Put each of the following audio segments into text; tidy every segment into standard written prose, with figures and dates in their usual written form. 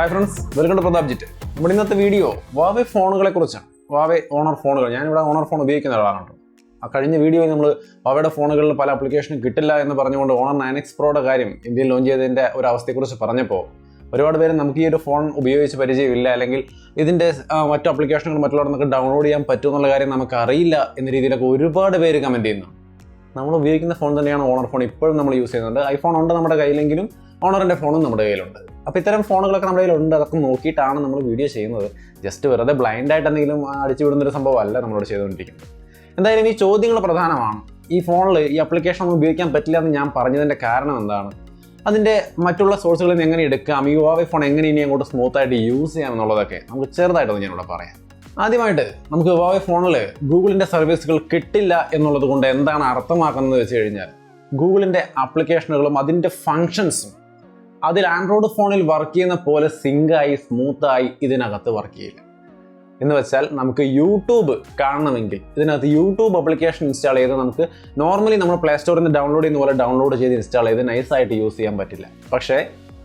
Hi friends, welcome to പ്രതാപ്ജിറ്റ്. നമ്മുടെ ഇന്നത്തെ വീഡിയോ വാവേ ഫോണുകളെ കുറിച്ചാണ്. വാവേ ഓണർ ഫോണുകൾ. ഞാനിവിടെ ഓണർ ഫോൺ ഉപയോഗിക്കുന്ന ഒരാളാണ്. കഴിഞ്ഞ വീഡിയോയിൽ നമ്മൾ വാവയുടെ ഫോണുകളിൽ പല ആപ്ലിക്കേഷനും കിട്ടില്ല എന്ന് പറഞ്ഞുകൊണ്ട് ഓണർ 9X Proയുടെ കാര്യം ഇന്ത്യയിൽ ലോഞ്ച് ചെയ്തതിൻ്റെ ഒരു അവസ്ഥയെക്കുറിച്ച് പറഞ്ഞപ്പോൾ ഒരുപാട് പേര് നമുക്ക് ഈ ഒരു ഫോൺ ഉപയോഗിച്ച് പരിചയമില്ല, അല്ലെങ്കിൽ ഇതിൻ്റെ മറ്റു ആപ്ലിക്കേഷനുകൾ മറ്റുള്ളവർ നമുക്ക് ഡൗൺലോഡ് ചെയ്യാൻ പറ്റുമെന്നുള്ള കാര്യം നമുക്ക് അറിയില്ല എന്ന രീതിയിലൊക്കെ ഒരുപാട് പേര് കമൻറ്റ് ചെയ്യുന്നു. നമ്മൾ ഉപയോഗിക്കുന്ന ഫോൺ തന്നെയാണ് ഓണർ ഫോൺ. ഇപ്പോഴും നമ്മൾ യൂസ് ചെയ്യുന്നുണ്ട്. ഐഫോൺ ഉണ്ട് നമ്മുടെ കയ്യിലെങ്കിലും ഓണറിൻ്റെ ഫോണും നമ്മുടെ കയ്യിലുണ്ട്. അപ്പോൾ ഇത്തരം ഫോണുകളൊക്കെ നമ്മുടെ കയ്യിലുണ്ട്. അതൊക്കെ നോക്കിയിട്ടാണ് നമ്മൾ വീഡിയോ ചെയ്യുന്നത്. ജസ്റ്റ് വെറുതെ ബ്ലൈൻഡായിട്ട് എന്തെങ്കിലും അടിച്ചു വിടുന്നൊരു സംഭവമല്ല നമ്മളോട് ചെയ്തുകൊണ്ടിരിക്കുന്നത്. എന്തായാലും ഈ ചോദ്യങ്ങൾ പ്രധാനമാണ്. ഈ ഫോണിൽ ഈ ആപ്ലിക്കേഷൻ ഒന്നും ഉപയോഗിക്കാൻ പറ്റില്ല എന്ന് ഞാൻ പറഞ്ഞതിൻ്റെ കാരണം എന്താണ്, അതിൻ്റെ മറ്റുള്ള സോഴ്സുകളിൽ നിന്ന് എങ്ങനെ എടുക്കാം, ഈ വാവേ ഫോൺ എങ്ങനെ ഇനി അങ്ങോട്ട് സ്മൂത്തായിട്ട് യൂസ് ചെയ്യാം എന്നുള്ളതൊക്കെ നമുക്ക് ചെറുതായിട്ടൊന്ന് ഞാനിവിടെ പറയാം. ആദ്യമായിട്ട് നമുക്ക് വാവേ ഫോണിൽ ഗൂഗിളിൻ്റെ സർവീസുകൾ കിട്ടില്ല എന്നുള്ളത് കൊണ്ട് എന്താണ് അർത്ഥമാക്കുന്നത് വെച്ച് കഴിഞ്ഞാൽ, ഗൂഗിളിൻ്റെ ആപ്ലിക്കേഷനുകളും അതിൻ്റെ ഫങ്ഷൻസും അതിൽ ആൻഡ്രോയിഡ് ഫോണിൽ വർക്ക് ചെയ്യുന്ന പോലെ സിങ്കായി സ്മൂത്തായി ഇതിനകത്ത് വർക്ക് ചെയ്യില്ല. എന്ന് വെച്ചാൽ നമുക്ക് യൂട്യൂബ് കാണണമെങ്കിൽ ഇതിനകത്ത് യൂട്യൂബ് ആപ്ലിക്കേഷൻ ഇൻസ്റ്റാൾ ചെയ്ത് നമുക്ക് നോർമലി നമ്മൾ പ്ലേ സ്റ്റോറിൽ നിന്ന് ഡൗൺലോഡ് ചെയ്യുന്ന പോലെ ഡൗൺലോഡ് ചെയ്ത് ഇൻസ്റ്റാൾ ചെയ്ത് നൈസായിട്ട് യൂസ് ചെയ്യാൻ പറ്റില്ല. പക്ഷേ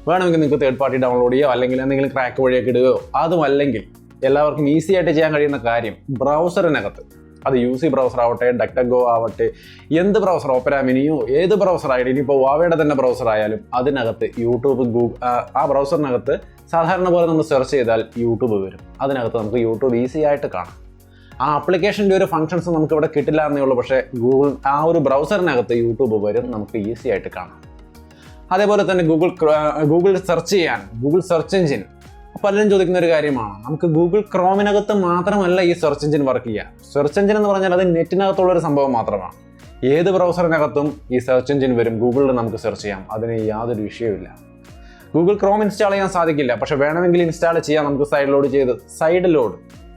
വേണമെങ്കിൽ നിങ്ങൾക്ക് തേർഡ് പാർട്ടി ഡൗൺലോഡ് ചെയ്യുകയോ അല്ലെങ്കിൽ എന്തെങ്കിലും ക്രാക്ക് വഴിയൊക്കെ ഇടുകയോ, അതുമല്ലെങ്കിൽ എല്ലാവർക്കും ഈസി ആയിട്ട് ചെയ്യാൻ കഴിയുന്ന കാര്യം ബ്രൗസറിനകത്ത്, അത് UC ബ്രൗസർ ആവട്ടെ, ഡക്ടഗോ ആവട്ടെ, എന്ത് ബ്രൗസർ, ഓപ്പറ മിനിയോ ഏത് ബ്രൗസർ ആയാലും, ഇനിയിപ്പോൾ വാവയുടെ തന്നെ ബ്രൗസർ ആയാലും അതിനകത്ത് യൂട്യൂബ് ആ ബ്രൗസറിനകത്ത് സാധാരണ പോലെ നമ്മൾ സെർച്ച് ചെയ്താൽ യൂട്യൂബ് വരും. അതിനകത്ത് നമുക്ക് യൂട്യൂബ് ഈസി ആയിട്ട് കാണാം. ആ ആപ്ലിക്കേഷൻ്റെ ഒരു ഫങ്ഷൻസ് നമുക്ക് ഇവിടെ കിട്ടില്ല എന്നേ ഉള്ളൂ. പക്ഷേ ആ ഒരു ബ്രൗസറിനകത്ത് യൂട്യൂബ് വരും, നമുക്ക് ഈസി ആയിട്ട് കാണാം. അതേപോലെ തന്നെ ഗൂഗിൾ സെർച്ച് ചെയ്യാൻ ഗൂഗിൾ സെർച്ച് എഞ്ചിൻ പലരും ചോദിക്കുന്ന ഒരു കാര്യമാണ്. നമുക്ക് ഗൂഗിൾ ക്രോമിനകത്ത് മാത്രമല്ല ഈ സെർച്ച് എഞ്ചിൻ വർക്ക് ചെയ്യുക. സെർച്ച് എഞ്ചിൻ എന്ന് പറഞ്ഞാൽ അത് നെറ്റിനകത്തുള്ളൊരു സംഭവം മാത്രമാണ്. ഏത് ബ്രൗസറിനകത്തും ഈ സെർച്ച് എഞ്ചിൻ വരും. ഗൂഗിളിൽ നമുക്ക് സെർച്ച് ചെയ്യാം, അതിന് യാതൊരു വിഷയവുമില്ല. ഗൂഗിൾ ക്രോം ഇൻസ്റ്റാൾ ചെയ്യാൻ സാധിക്കില്ല, പക്ഷെ വേണമെങ്കിൽ ഇൻസ്റ്റാൾ ചെയ്യാം. നമുക്ക് സൈഡ് ലോഡ്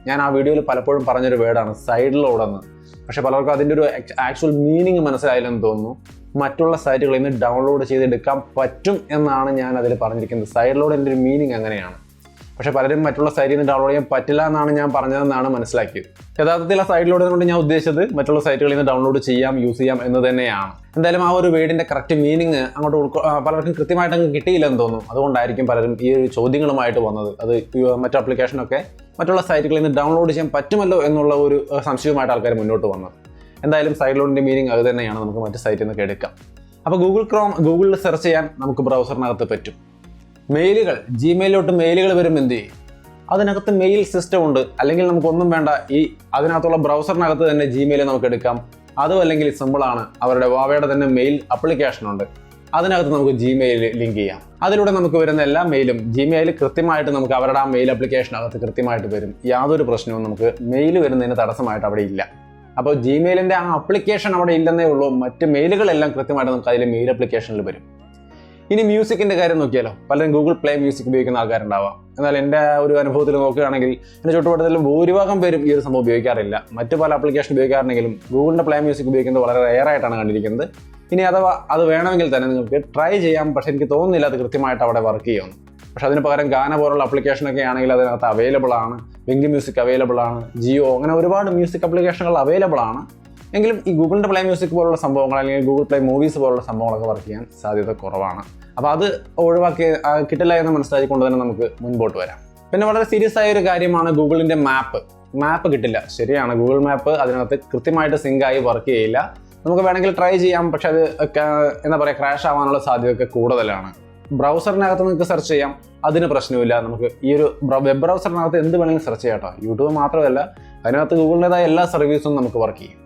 ഞാൻ ആ വീഡിയോയിൽ പലപ്പോഴും പറഞ്ഞൊരു വേർഡാണ് സൈഡ് ലോഡ് എന്ന്. പക്ഷെ പലർക്കും അതിൻ്റെ ഒരു ആക്ച്വൽ മീനിങ് മനസ്സിലായില്ലെന്ന് തോന്നുന്നു. മറ്റുള്ള സൈറ്റുകളിൽ നിന്ന് ഡൗൺലോഡ് ചെയ്തെടുക്കാൻ പറ്റും എന്നാണ് ഞാൻ അതിൽ പറഞ്ഞിരിക്കുന്നത്. സൈഡ് ലോഡിൻ്റെ ഒരു മീനിങ് അങ്ങനെയാണ്. പക്ഷെ പലരും മറ്റുള്ള സൈറ്റിൽ നിന്ന് ഡൗൺലോഡ് ചെയ്യാൻ പറ്റില്ല എന്നാണ് ഞാൻ പറഞ്ഞതെന്നാണ് മനസ്സിലാക്കിയത്. യഥാർത്ഥത്തിൽ ആ സൈഡിലൂടെ കൊണ്ട് ഞാൻ ഉദ്ദേശിച്ചത് മറ്റുള്ള സൈറ്റുകളിൽ നിന്ന് ഡൗൺലോഡ് ചെയ്യാം, യൂസ് ചെയ്യാം എന്ന് തന്നെയാണ്. എന്തായാലും ആ ഒരു വേർഡിൻ്റെ കറക്റ്റ് മീനിങ് അങ്ങോട്ട് പലർക്കും കൃത്യമായിട്ട് അങ്ങ് കിട്ടിയില്ലെന്ന് തോന്നുന്നു. അതുകൊണ്ടായിരിക്കും പലരും ഈ ഒരു ചോദ്യങ്ങളുമായിട്ട് വന്നത്. അത് മറ്റു ആപ്ലിക്കേഷനൊക്കെ മറ്റുള്ള സൈറ്റുകളിൽ നിന്ന് ഡൗൺലോഡ് ചെയ്യാൻ പറ്റുമല്ലോ എന്നുള്ള ഒരു സംശയവുമായിട്ട് ആൾക്കാർ മുന്നോട്ട് വന്നത്. എന്തായാലും സൈഡ് ലോഡിൻ്റെ മീനിങ് അത് തന്നെയാണ്. നമുക്ക് മറ്റ് സൈറ്റിൽ നിന്നൊക്കെ എടുക്കാം. അപ്പോൾ ഗൂഗിളിൽ സെർച്ച് ചെയ്യാൻ നമുക്ക് ബ്രൗസറിനകത്ത് പറ്റും. മെയിലുകൾ, ജിമെയിലോട്ട് മെയിലുകൾ വരും. എന്ത് ചെയ്യും? അതിനകത്ത് മെയിൽ സിസ്റ്റം ഉണ്ട്. അല്ലെങ്കിൽ നമുക്കൊന്നും വേണ്ട, അതിനകത്തുള്ള ബ്രൗസറിനകത്ത് തന്നെ ജിമെയിൽ നമുക്ക് എടുക്കാം. അതും അല്ലെങ്കിൽ സിമ്പിളാണ്, അവരുടെ വാവയുടെ തന്നെ മെയിൽ ആപ്ലിക്കേഷൻ ഉണ്ട്. അതിനകത്ത് നമുക്ക് ജിമെയിൽ ലിങ്ക് ചെയ്യാം. അതിലൂടെ നമുക്ക് വരുന്ന എല്ലാ മെയിലും ജിമെയിൽ കൃത്യമായിട്ട് നമുക്ക് അവരുടെ ആ മെയിൽ ആപ്ലിക്കേഷനകത്ത് കൃത്യമായിട്ട് വരും. യാതൊരു പ്രശ്നവും നമുക്ക് മെയിൽ വരുന്നതിന് തടസ്സമായിട്ട് അവിടെ ഇല്ല. അപ്പോൾ ജിമെയിലിൻ്റെ ആ ആപ്ലിക്കേഷൻ അവിടെ ഇല്ലെന്നേ ഉള്ളൂ. മറ്റ് മെയിലുകളെല്ലാം കൃത്യമായിട്ട് നമുക്ക് അതിൽ മെയിൽ ആപ്ലിക്കേഷനിൽ വരും. ഇനി മ്യൂസിക്കിൻ്റെ കാര്യം നോക്കിയാലോ. പലരും ഗൂഗിൾ പ്ലേ മ്യൂസിക് ഉപയോഗിക്കുന്ന ആൾക്കാരുണ്ടാവാം. എന്നാൽ എൻ്റെ ഒരു അനുഭവത്തിൽ നോക്കുകയാണെങ്കിൽ എൻ്റെ ചുറ്റുപാടത്തിൽ ഭൂരിഭാഗം പേരും ഈ ഒരു സംഭവം ഉപയോഗിക്കാറില്ല. മറ്റു പല ആപ്ലിക്കേഷൻ ഉപയോഗിക്കാറുണ്ടെങ്കിലും ഗൂഗിളിൻ്റെ പ്ലേ മ്യൂസിക് ഉപയോഗിക്കുന്നത് വളരെ റെയറായിട്ടാണ് കണ്ടിരിക്കുന്നത്. ഇനി അഥവാ അത് വേണമെങ്കിൽ തന്നെ നിങ്ങൾക്ക് ട്രൈ ചെയ്യാം. പക്ഷേ എനിക്ക് തോന്നുന്നില്ല അത് കൃത്യമായിട്ട് അവിടെ വർക്ക് ചെയ്യുന്നു. പക്ഷേ അതിന് പകരം ഗാന പോലുള്ള ആപ്ലിക്കേഷനൊക്കെ ആണെങ്കിൽ അതിനകത്ത് അവൈലബിൾ ആണ്. വിങ്കി മ്യൂസിക് അവൈലബിൾ ആണ്, ജിയോ, അങ്ങനെ ഒരുപാട് മ്യൂസിക് ആപ്ലിക്കേഷനുകൾ അവൈലബിൾ ആണ്. എങ്കിലും ഈ ഗൂഗിളിൻ്റെ പ്ലേ മ്യൂസിക് പോലുള്ള സംഭവങ്ങൾ അല്ലെങ്കിൽ ഗൂഗിൾ പ്ലേ മൂവീസ് പോലുള്ള സംഭവങ്ങളൊക്കെ വർക്ക് ചെയ്യാൻ സാധ്യത കുറവാണ്. അപ്പോൾ അത് ഒഴിവാക്കി കിട്ടില്ല എന്ന് മനസ്സിലാക്കിക്കൊണ്ട് തന്നെ നമുക്ക് മുൻപോട്ട് വരാം. പിന്നെ വളരെ സീരിയസ് ആയ ഒരു കാര്യമാണ് ഗൂഗിളിൻ്റെ മാപ്പ് കിട്ടില്ല. ശരിയാണ്, ഗൂഗിൾ മാപ്പ് അതിനകത്ത് കൃത്യമായിട്ട് സിങ്കായി വർക്ക് ചെയ്യില്ല. നമുക്ക് വേണമെങ്കിൽ ട്രൈ ചെയ്യാം, പക്ഷെ അത് എന്താ പറയുക, ക്രാഷ് ആവാനുള്ള സാധ്യതയൊക്കെ കൂടുതലാണ്. ബ്രൗസറിനകത്ത് നിങ്ങൾക്ക് സെർച്ച് ചെയ്യാം, അതിന് പ്രശ്നമില്ല. നമുക്ക് ഈ ഒരു വെബ് ബ്രൗസറിനകത്ത് എന്ത് വേണമെങ്കിലും സെർച്ച് ചെയ്യാം കേട്ടോ. യൂട്യൂബ് മാത്രമല്ല, അതിനകത്ത് ഗൂഗിളിൻ്റെതായ എല്ലാ സർവീസും നമുക്ക് വർക്ക് ചെയ്യും.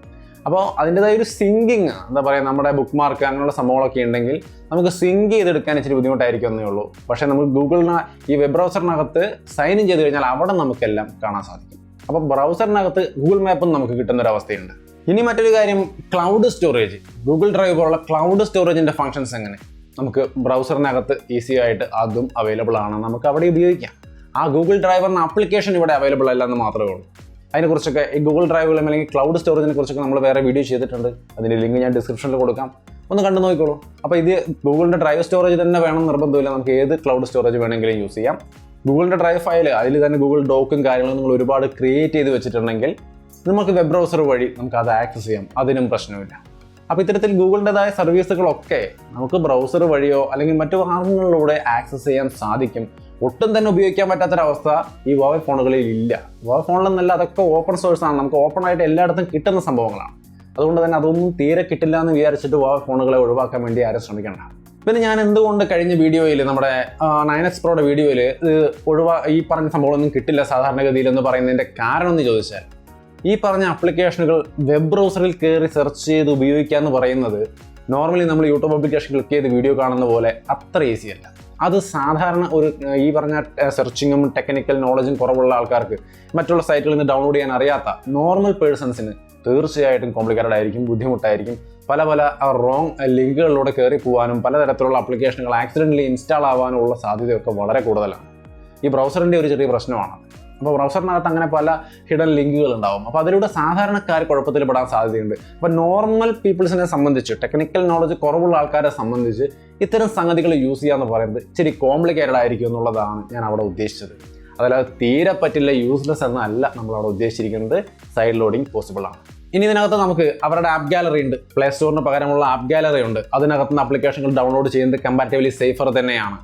അപ്പോൾ അതിൻ്റെതായ ഒരു സിങ്കിങ്, എന്താ പറയുക, നമ്മുടെ ബുക്ക് മാർക്ക് അങ്ങനെയുള്ള സംഭവങ്ങളൊക്കെ ഉണ്ടെങ്കിൽ നമുക്ക് സിങ്ക് ചെയ്തെടുക്കാൻ ഇച്ചിരി ബുദ്ധിമുട്ടായിരിക്കും എന്നേ ഉള്ളൂ. പക്ഷേ നമുക്ക് ഗൂഗിളിന് ഈ വെബ് ബ്രൗസറിനകത്ത് സൈൻ ഇൻ ചെയ്ത് കഴിഞ്ഞാൽ അവിടെ നമുക്കെല്ലാം കാണാൻ സാധിക്കും. അപ്പോൾ ബ്രൗസറിനകത്ത് ഗൂഗിൾ മാപ്പും നമുക്ക് കിട്ടുന്നൊരവസ്ഥയുണ്ട്. ഇനി മറ്റൊരു കാര്യം, ക്ലൗഡ് സ്റ്റോറേജ്. ഗൂഗിൾ ഡ്രൈവ് പോലുള്ള ക്ലൗഡ് സ്റ്റോറേജിൻ്റെ ഫങ്ഷൻസ് എങ്ങനെ നമുക്ക് ബ്രൗസറിനകത്ത് ഈസി ആയിട്ട് അതും അവൈലബിൾ ആണ്. നമുക്ക് അവിടെ ഉപയോഗിക്കാം. ആ ഗൂഗിൾ ഡ്രൈവ് എന്ന ആപ്ലിക്കേഷൻ ഇവിടെ അവൈലബിൾ അല്ല എന്ന് മാത്രമേ ഉള്ളൂ. അതിനെക്കുറിച്ചൊക്കെ ഈ ഗൂഗിൾ ഡ്രൈവിലും അല്ലെങ്കിൽ ക്ലൗഡ് സ്റ്റോറേജിനെ കുറിച്ചൊക്കെ നമ്മൾ വേറെ വീഡിയോ ചെയ്തിട്ടുണ്ട്. അതിൻ്റെ ലിങ്ക് ഞാൻ ഡിസ്ക്രിപ്ഷനിൽ കൊടുക്കാം, ഒന്ന് കണ്ടു നോക്കിക്കോളൂ. അപ്പോൾ ഇത് ഗൂഗിളിൻ്റെ ഡ്രൈവ് സ്റ്റോറേജ് തന്നെ വേണം നിർബന്ധമില്ല. നമുക്ക് ഏത് ക്ലൗഡ് സ്റ്റോറേജ് വേണമെങ്കിലും യൂസ് ചെയ്യാം. ഗൂഗിളിൻ്റെ ഡ്രൈവ് ഫയൽ, അതിൽ തന്നെ ഗൂഗിൾ ഡോക്കും കാര്യങ്ങളും നിങ്ങൾ ഒരുപാട് ക്രിയേറ്റ് ചെയ്ത് വെച്ചിട്ടുണ്ടെങ്കിൽ നമുക്ക് വെബ് ബ്രൗസർ വഴി നമുക്ക് അത് ആക്സസ് ചെയ്യാം. അതിനും പ്രശ്നമില്ല. അപ്പോൾ ഇത്തരത്തിൽ ഗൂഗിളിൻ്റെതായ സർവീസുകളൊക്കെ നമുക്ക് ബ്രൗസർ വഴിയോ അല്ലെങ്കിൽ മറ്റു മാർഗങ്ങളിലൂടെ ആക്സസ് ചെയ്യാൻ സാധിക്കും. ഒട്ടും തന്നെ ഉപയോഗിക്കാൻ പറ്റാത്തൊരവസ്ഥ ഈ വാവെ ഫോണുകളിൽ ഇല്ല. വാവെ ഫോണിലെന്നല്ല, അതൊക്കെ ഓപ്പൺ സോഴ്സ് ആണ്, നമുക്ക് ഓപ്പൺ ആയിട്ട് എല്ലായിടത്തും കിട്ടുന്ന സംഭവങ്ങളാണ്. അതുകൊണ്ട് തന്നെ അതൊന്നും തീരെ കിട്ടില്ല എന്ന് വിചാരിച്ചിട്ട് വാവെ ഫോണുകളെ ഒഴിവാക്കാൻ വേണ്ടി ആരും ശ്രമിക്കേണ്ട. പിന്നെ ഞാൻ എന്തുകൊണ്ട് കഴിഞ്ഞ വീഡിയോയിൽ നമ്മുടെ 9X Proയുടെ വീഡിയോയിൽ ഈ പറഞ്ഞ സംഭവങ്ങളൊന്നും കിട്ടില്ല സാധാരണഗതിയിൽ എന്ന് പറയുന്നതിൻ്റെ കാരണം എന്ന് ചോദിച്ചാൽ, ഈ പറഞ്ഞ ആപ്ലിക്കേഷനുകൾ വെബ് ബ്രൗസറിൽ കയറി സെർച്ച് ചെയ്ത് ഉപയോഗിക്കുക എന്ന് പറയുന്നത് നോർമലി നമ്മൾ യൂട്യൂബ് ആപ്ലിക്കേഷൻ ക്ലിക്ക് ചെയ്ത് വീഡിയോ കാണുന്ന പോലെ അത്ര ഈസി അല്ല. അത് സാധാരണ ഒരു ഈ പറഞ്ഞ സെർച്ചിങ്ങും ടെക്നിക്കൽ നോളജും കുറവുള്ള ആൾക്കാർക്ക്, മറ്റുള്ള സൈറ്റുകളിൽ നിന്ന് ഡൗൺലോഡ് ചെയ്യാൻ അറിയാത്ത നോർമൽ പേഴ്സൺസിന് തീർച്ചയായിട്ടും കോംപ്ലിക്കേറ്റഡ് ആയിരിക്കും, ബുദ്ധിമുട്ടായിരിക്കും. പല റോങ് ലിങ്കുകളിലൂടെ കയറി പോകാനും പലതരത്തിലുള്ള ആപ്ലിക്കേഷനുകൾ ആക്സിഡൻ്റലി ഇൻസ്റ്റാൾ ആവാനുള്ള സാധ്യതയൊക്കെ വളരെ കൂടുതലാണ്. ഈ ബ്രൗസറിൻ്റെ ഒരു ചെറിയ പ്രശ്നമാണ്. അപ്പോൾ ബ്രൗസറിനകത്ത് അങ്ങനെ പല ഹിഡൻ ലിങ്കുകൾ ഉണ്ടാവും. അപ്പോൾ അതിലൂടെ സാധാരണക്കാർ കുഴപ്പത്തിൽ പെടാൻ സാധ്യതയുണ്ട്. അപ്പോൾ നോർമൽ പീപ്പിൾസിനെ സംബന്ധിച്ച്, ടെക്നിക്കൽ നോളജ് കുറവുള്ള ആൾക്കാരെ സംബന്ധിച്ച് ഇത്തരം സംഗതികൾ യൂസ് ചെയ്യുക എന്ന് പറയുന്നത് ഇച്ചിരി കോംപ്ലിക്കേറ്റഡ് ആയിരിക്കും എന്നുള്ളതാണ് ഞാൻ അവിടെ ഉദ്ദേശിച്ചത്. അതല്ലാതെ തീരെ പറ്റില്ല, യൂസ്ലെസ് എന്നല്ല നമ്മളവിടെ ഉദ്ദേശിച്ചിരിക്കുന്നത്. സൈഡ് ലോഡിങ് പോസിബിൾ ആണ്. ഇനി ഇതിനകത്ത് നമുക്ക് അവരുടെ ആപ്പ് ഗാലറി ഉണ്ട്, പ്ലേ സ്റ്റോറിന് പകരമുള്ള ആപ്പ് ഗാലറി ഉണ്ട്. അതിനകത്തുനിന്ന് ആപ്ലിക്കേഷനുകൾ ഡൗൺലോഡ് ചെയ്യുന്നത് കമ്പാരിറ്റീവ്ലി സേഫർ തന്നെയാണ്.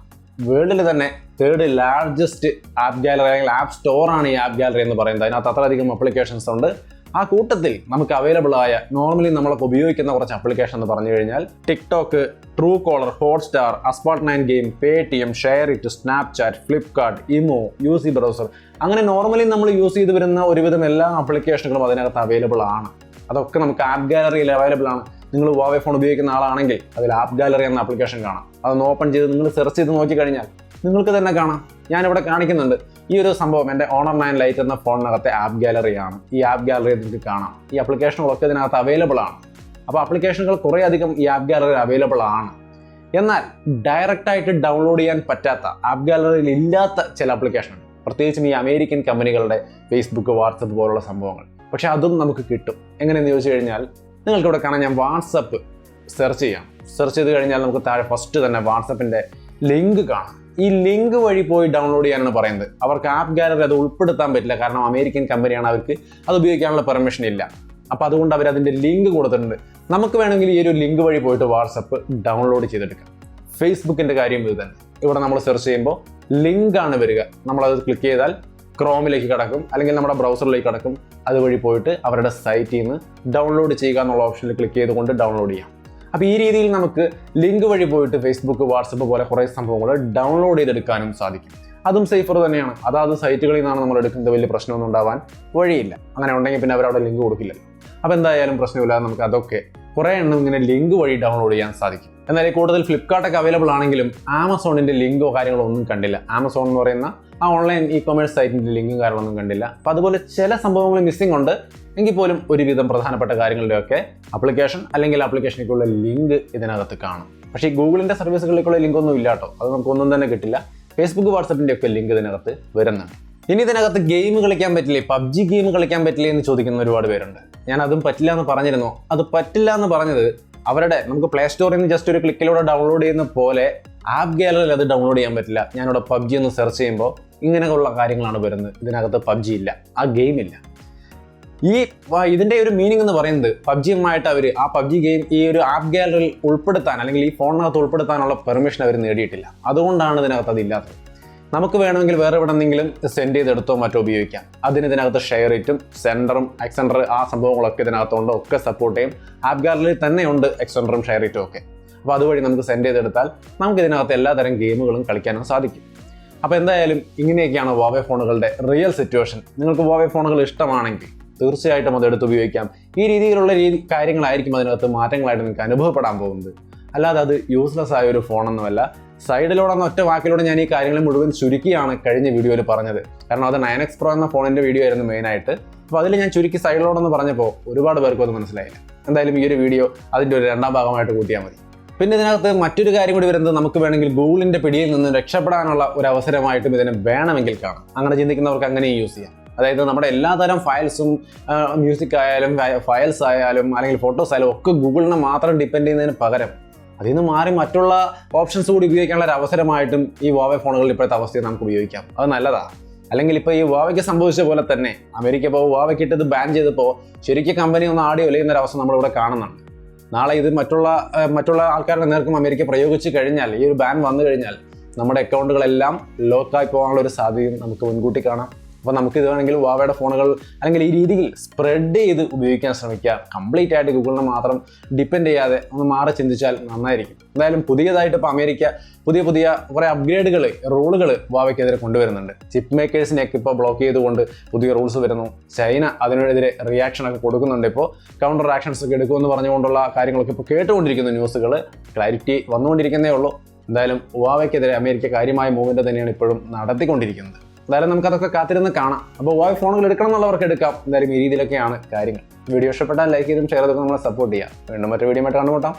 വേൾഡിൽ തന്നെ 3rd ലാർജസ്റ്റ് ആപ്പ് ഗാലറി അല്ലെങ്കിൽ ആപ്പ് സ്റ്റോറാണ് ഈ ആപ്പ് ഗാലറി എന്ന് പറയുന്നത്. അതിനകത്ത് അത്രയധികം ആപ്ലിക്കേഷൻസ് ഉണ്ട്. ആ കൂട്ടത്തിൽ നമുക്ക് അവൈലബിൾ ആയ നോർമലി നമ്മളൊക്കെ ഉപയോഗിക്കുന്ന കുറച്ച് ആപ്ലിക്കേഷൻ എന്ന് പറഞ്ഞു കഴിഞ്ഞാൽ TikTok, true caller, Hotstar, Aspart9 game, Paytm, SHAREit, Snapchat, Flipkart, imo, UC browser, അങ്ങനെ നോർമലി നമ്മൾ യൂസ് ചെയ്ത് വരുന്ന ഒരുവിധം എല്ലാ ആപ്ലിക്കേഷനുകളും അതിനകത്ത് അവൈലബിൾ ആണ്. അതൊക്കെ നമുക്ക് ആപ്പ് ഗാലറിയിൽ അവൈലബിൾ ആണ്. നിങ്ങൾ വാവെ ഫോൺ ഉപയോഗിക്കുന്ന ആളാണെങ്കിൽ അതിൽ ആപ്പ് ഗാലറി എന്ന ആപ്ലിക്കേഷൻ കാണാം. അതൊന്ന് ഓപ്പൺ ചെയ്ത് നിങ്ങൾ സെർച്ച് ചെയ്ത് നോക്കിക്കഴിഞ്ഞാൽ നിങ്ങൾക്ക് തന്നെ കാണാം. ഞാനിവിടെ കാണിക്കുന്നുണ്ട് ഈ ഒരു സംഭവം. എൻ്റെ Honor 9 Lite എന്ന ഫോണിനകത്തെ ആപ്പ് ഗാലറിയാണ്. ഈ ആപ്പ് ഗാലറി നിങ്ങൾക്ക് കാണാം. ഈ ആപ്ലിക്കേഷനുകളൊക്കെ ഇതിനകത്ത് അവൈലബിൾ ആണ്. അപ്പോൾ ആപ്ലിക്കേഷനുകൾ കുറേ അധികം ഈ ആപ്പ് ഗാലറി അവൈലബിൾ ആണ്. എന്നാൽ ഡയറക്റ്റായിട്ട് ഡൗൺലോഡ് ചെയ്യാൻ പറ്റാത്ത, ആപ്പ് ഗാലറിയിൽ ഇല്ലാത്ത ചില ആപ്ലിക്കേഷൻ, പ്രത്യേകിച്ചും ഈ അമേരിക്കൻ കമ്പനികളുടെ ഫേസ്ബുക്ക്, വാട്സപ്പ് പോലുള്ള സംഭവങ്ങൾ. പക്ഷേ അതും നമുക്ക് കിട്ടും. എങ്ങനെയെന്ന് ചോദിച്ചു കഴിഞ്ഞാൽ, നിങ്ങൾക്കിവിടെ കാണാൻ ഞാൻ വാട്സപ്പ് സെർച്ച് ചെയ്യാം. സെർച്ച് ചെയ്ത് കഴിഞ്ഞാൽ നമുക്ക് താഴെ ഫസ്റ്റ് തന്നെ വാട്സപ്പിൻ്റെ ലിങ്ക് കാണാം. ഈ ലിങ്ക് വഴി പോയി ഡൗൺലോഡ് ചെയ്യാനാണ് പറയുന്നത്. അവർക്ക് ആപ്പ് ഗാലറി അത് ഉൾപ്പെടുത്താൻ പറ്റില്ല, കാരണം അമേരിക്കൻ കമ്പനിയാണ്, അവർക്ക് അത് ഉപയോഗിക്കാനുള്ള പെർമിഷൻ ഇല്ല. അപ്പോൾ അതുകൊണ്ട് അവർ അതിൻ്റെ ലിങ്ക് കൊടുത്തിട്ടുണ്ട്. നമുക്ക് വേണമെങ്കിൽ ഈ ഒരു ലിങ്ക് വഴി പോയിട്ട് വാട്സപ്പ് ഡൗൺലോഡ് ചെയ്തെടുക്കാം. ഫേസ്ബുക്കിൻ്റെ കാര്യം ഇത് തന്നെ. ഇവിടെ നമ്മൾ സെർച്ച് ചെയ്യുമ്പോൾ ലിങ്കാണ് വരിക. നമ്മളത് ക്ലിക്ക് ചെയ്താൽ ക്രോമിലേക്ക് കിടക്കും, അല്ലെങ്കിൽ നമ്മുടെ ബ്രൗസറിലേക്ക് കിടക്കും. അതുവഴി പോയിട്ട് അവരുടെ സൈറ്റിൽ നിന്ന് ഡൗൺലോഡ് ചെയ്യുക എന്നുള്ള ഓപ്ഷനിൽ ക്ലിക്ക് ചെയ്തുകൊണ്ട് ഡൗൺലോഡ് ചെയ്യാം. അപ്പോൾ ഈ രീതിയിൽ നമുക്ക് ലിങ്ക് വഴി പോയിട്ട് ഫേസ്ബുക്ക്, വാട്സപ്പ് പോലെ കുറേ സംഭവങ്ങൾ ഡൗൺലോഡ് ചെയ്തെടുക്കാനും സാധിക്കും. അതും സേഫർ തന്നെയാണ്. അതാത് സൈറ്റുകളിൽ നിന്നാണ് നമ്മൾ എടുക്കുന്നത്. വലിയ പ്രശ്നമൊന്നും ഉണ്ടാവാൻ വഴിയില്ല. അങ്ങനെ ഉണ്ടെങ്കിൽ പിന്നെ അവരവിടെ ലിങ്ക് കൊടുക്കില്ലല്ലോ. അപ്പോൾ എന്തായാലും പ്രശ്നമില്ലാതെ നമുക്ക് അതൊക്കെ കുറേ എണ്ണം ഇങ്ങനെ ലിങ്ക് വഴി ഡൗൺലോഡ് ചെയ്യാൻ സാധിക്കും. എന്നാൽ കൂടുതൽ ഫ്ലിപ്കാർട്ടൊക്കെ അവൈലബിൾ ആണെങ്കിലും ആമസോണിൻ്റെ ലിങ്കോ കാര്യങ്ങളോ ഒന്നും കണ്ടില്ല. ആമസോൺ എന്ന് പറയുന്ന ആ ഓൺലൈൻ ഇ-കൊമേഴ്സ് സൈറ്റിൻ്റെ ലിങ്കും കാര്യങ്ങളൊന്നും കണ്ടില്ല. അപ്പോൾ അതുപോലെ ചില സംഭവങ്ങൾ മിസ്സിംഗ് ഉണ്ട്. എങ്കിൽ പോലും ഒരുവിധം പ്രധാനപ്പെട്ട കാര്യങ്ങളുടെയൊക്കെ ആപ്ലിക്കേഷൻ അല്ലെങ്കിൽ ആപ്ലിക്കേഷനിലേക്കുള്ള ലിങ്ക് ഇതിനകത്ത് കാണും. പക്ഷേ ഈ ഗൂഗിളിൻ്റെ സർവീസുകളിലേക്കുള്ള ലിങ്കൊന്നും ഇല്ല കേട്ടോ. അത് നമുക്കൊന്നും തന്നെ കിട്ടില്ല. ഫേസ്ബുക്ക്, വാട്സപ്പിൻ്റെ ഒക്കെ ലിങ്ക് ഇതിനകത്ത് വരുന്നുണ്ട്. ഇനി ഇതിനകത്ത് ഗെയിം കളിക്കാൻ പറ്റില്ലേ, PUBG ഗെയിം കളിക്കാൻ പറ്റില്ലേ എന്ന് ചോദിക്കുന്ന ഒരുപാട് പേരുണ്ട്. ഞാൻ അതും പറ്റില്ല എന്ന് പറഞ്ഞിരുന്നു. അത് പറ്റില്ല എന്ന് പറഞ്ഞത് അവരുടെ നമുക്ക് പ്ലേ സ്റ്റോറിൽ നിന്ന് ജസ്റ്റ് ഒരു ക്ലിക്കിലൂടെ ഡൗൺലോഡ് ചെയ്യുന്ന പോലെ ആപ്പ് ഗാലറിയിൽ അത് ഡൗൺലോഡ് ചെയ്യാൻ പറ്റില്ല. ഞാനിവിടെ PUBG എന്ന് സെർച്ച് ചെയ്യുമ്പോൾ ഇങ്ങനെയുള്ള കാര്യങ്ങളാണ് വരുന്നത്. ഇതിനകത്ത് PUBG ഇല്ല, ആ ഗെയിം ഇല്ല. ഇതിൻ്റെ ഒരു മീനിങ് എന്ന് പറയുന്നത് PUBGയുമായിട്ട് അവർ ആ PUBG ഗെയിം ഈ ഒരു ആപ്പ് ഗാലറിയിൽ ഉൾപ്പെടുത്താൻ അല്ലെങ്കിൽ ഈ ഫോണിനകത്ത് ഉൾപ്പെടുത്താനുള്ള പെർമിഷൻ അവർ നേടിയിട്ടില്ല. അതുകൊണ്ടാണ് ഇതിനകത്ത് അതില്ലാത്തത്. നമുക്ക് വേണമെങ്കിൽ വേറെ എവിടെന്നെങ്കിലും സെൻഡ് ചെയ്തെടുത്തോ മറ്റോ ഉപയോഗിക്കാം. അതിന് ഇതിനകത്ത് ഷെയറിറ്റും സെൻഡറും എക്സെൻഡർ ആ സംഭവങ്ങളൊക്കെ ഇതിനകത്തുണ്ട്, ഒക്കെ സപ്പോർട്ട് ചെയ്യും. ആപ്പ് ഗാലറിയിൽ തന്നെയുണ്ട് എക്സെൻഡറും ഷെയറിറ്റും ഒക്കെ. അപ്പോൾ അതുവഴി നമുക്ക് സെൻഡ് ചെയ്തെടുത്താൽ നമുക്ക് ഇതിനകത്ത് എല്ലാതരം ഗെയിമുകളും കളിക്കാനും സാധിക്കും. അപ്പോൾ എന്തായാലും ഇങ്ങനെയൊക്കെയാണ് വാവെ ഫോണുകളുടെ റിയൽ സിറ്റുവേഷൻ. നിങ്ങൾക്ക് വാവെ ഫോണുകൾ ഇഷ്ടമാണെങ്കിൽ തീർച്ചയായിട്ടും അതെടുത്ത് ഉപയോഗിക്കാം. ഈ രീതിയിലുള്ള കാര്യങ്ങളായിരിക്കും അതിനകത്ത് മാറ്റങ്ങളായിട്ട് നിങ്ങൾക്ക് അനുഭവപ്പെടാൻ പോകുന്നത്. അല്ലാതെ അത് യൂസ്ലെസ് ആയ ഒരു ഫോണൊന്നുമല്ല. സൈഡിലൂടെ ഒറ്റ വാക്കിലൂടെ ഞാൻ ഈ കാര്യങ്ങൾ മുഴുവൻ ചുരുക്കിയാണ് കഴിഞ്ഞ വീഡിയോയിൽ പറഞ്ഞത്. കാരണം അത് 9X Pro എന്ന ഫോണിൻ്റെ വീഡിയോ ആയിരുന്നു മെയിനായിട്ട്. അപ്പോൾ അതിൽ ഞാൻ ചുരുക്കി സൈഡിലോടെന്ന് പറഞ്ഞപ്പോൾ ഒരുപാട് പേർക്കും അത് മനസ്സിലായില്ല. എന്തായാലും ഈ ഒരു വീഡിയോ അതിൻ്റെ ഒരു രണ്ടാം ഭാഗമായിട്ട് കൂട്ടിയാൽ മതി. പിന്നെ ഇതിനകത്ത് മറ്റൊരു കാര്യം കൂടി വരുന്നത്, നമുക്ക് വേണമെങ്കിൽ ഗൂഗിളിൻ്റെ പിടിയിൽ നിന്ന് രക്ഷപ്പെടാനുള്ള ഒരു അവസരമായിട്ടും ഇതിനെ വേണമെങ്കിൽ കാണാം. അങ്ങനെ ചിന്തിക്കുന്നവർക്ക് അങ്ങനെയും യൂസ് ചെയ്യാം. അതായത് നമ്മുടെ എല്ലാതരം ഫയൽസും മ്യൂസിക് ആയാലും ഫയൽസ് ആയാലും അല്ലെങ്കിൽ ഫോട്ടോസ് ആയാലും ഒക്കെ ഗൂഗിളിനെ മാത്രം ഡിപ്പെൻഡ് ചെയ്യുന്നതിന് പകരം അതിൽ നിന്ന് മാറി മറ്റുള്ള ഓപ്ഷൻസ് കൂടി ഉപയോഗിക്കാനുള്ള ഒരു അവസരമായിട്ടും ഈ വാവെ ഫോണുകളിൽ ഇപ്പോഴത്തെ അവസ്ഥയെ നമുക്ക് ഉപയോഗിക്കാം. അത് നല്ലതാണ്. അല്ലെങ്കിൽ ഇപ്പോൾ ഈ വാവയ്ക്ക് സംഭവിച്ച പോലെ തന്നെ അമേരിക്ക ഇപ്പോൾ വാവയ്ക്ക് ഇട്ടത് ബാൻ ചെയ്തപ്പോൾ ശരിക്കും കമ്പനി ഒന്ന് ആടി ഒലയുന്നൊരു അവസ്ഥ നമ്മളിവിടെ കാണുന്നുണ്ട്. നാളെ ഇത് മറ്റുള്ള ആൾക്കാരുടെ നേർക്കും അമേരിക്ക പ്രയോഗിച്ച് കഴിഞ്ഞാൽ, ഈ ഒരു ബാൻ വന്നു കഴിഞ്ഞാൽ നമ്മുടെ അക്കൗണ്ടുകളെല്ലാം ലോക്കായി പോകാനുള്ള ഒരു സാധ്യതയും നമുക്ക് മുൻകൂട്ടി കാണാം. അപ്പോൾ നമുക്ക് ഇത് വേണമെങ്കിൽ വാവയുടെ ഫോണുകൾ അല്ലെങ്കിൽ ഈ രീതിയിൽ സ്പ്രെഡ് ചെയ്ത് ഉപയോഗിക്കാൻ ശ്രമിക്കുക. കംപ്ലീറ്റ് ആയിട്ട് ഗൂഗിളിനെ മാത്രം ഡിപ്പെൻഡ് ചെയ്യാതെ ഒന്ന് മാറി ചിന്തിച്ചാൽ നന്നായിരിക്കും. എന്തായാലും പുതിയതായിട്ട് ഇപ്പോൾ അമേരിക്ക പുതിയ കുറേ അപ്ഗ്രേഡുകൾ, റൂളുകൾ വാവയ്ക്കെതിരെ കൊണ്ടുവരുന്നുണ്ട്. ചിപ്പ് മേക്കേഴ്സിനെയൊക്കെ ഇപ്പോൾ ബ്ലോക്ക് ചെയ്തുകൊണ്ട് പുതിയ റൂൾസ് വരുന്നു. ചൈന അതിനെതിരെ റിയാക്ഷനൊക്കെ കൊടുക്കുന്നുണ്ട്. ഇപ്പോൾ കൗണ്ടർ ആക്ഷൻസ് ഒക്കെ എടുക്കുമെന്ന് പറഞ്ഞുകൊണ്ടുള്ള കാര്യങ്ങളൊക്കെ ഇപ്പോൾ കേട്ടുകൊണ്ടിരിക്കുന്ന ന്യൂസുകൾ. ക്ലാരിറ്റി വന്നുകൊണ്ടിരിക്കുന്നേ ഉള്ളൂ. എന്തായാലും വാവയ്ക്കെതിരെ അമേരിക്ക കാര്യമായ മൂവ്മെന്റ് തന്നെയാണ് ഇപ്പോഴും നടത്തിക്കൊണ്ടിരിക്കുന്നത്. എന്തായാലും നമുക്കതൊക്കെ കാത്തിരുന്ന് കാണാം. അപ്പോൾ വാവ ഫോണുകൾ എടുക്കണം എന്നുള്ളവർക്ക് എടുക്കാം. എന്തായാലും ഈ രീതിയിലൊക്കെയാണ് കാര്യങ്ങൾ. വീഡിയോ ഇഷ്ടപ്പെട്ടാൽ ലൈക്ക് ചെയ്തും ഷെയർ ചെയ്തും നമ്മളെ സപ്പോർട്ട് ചെയ്യാം. വീണ്ടും മറ്റൊരു വീഡിയോ ആയിട്ട് കണ്ടുമുട്ടാം.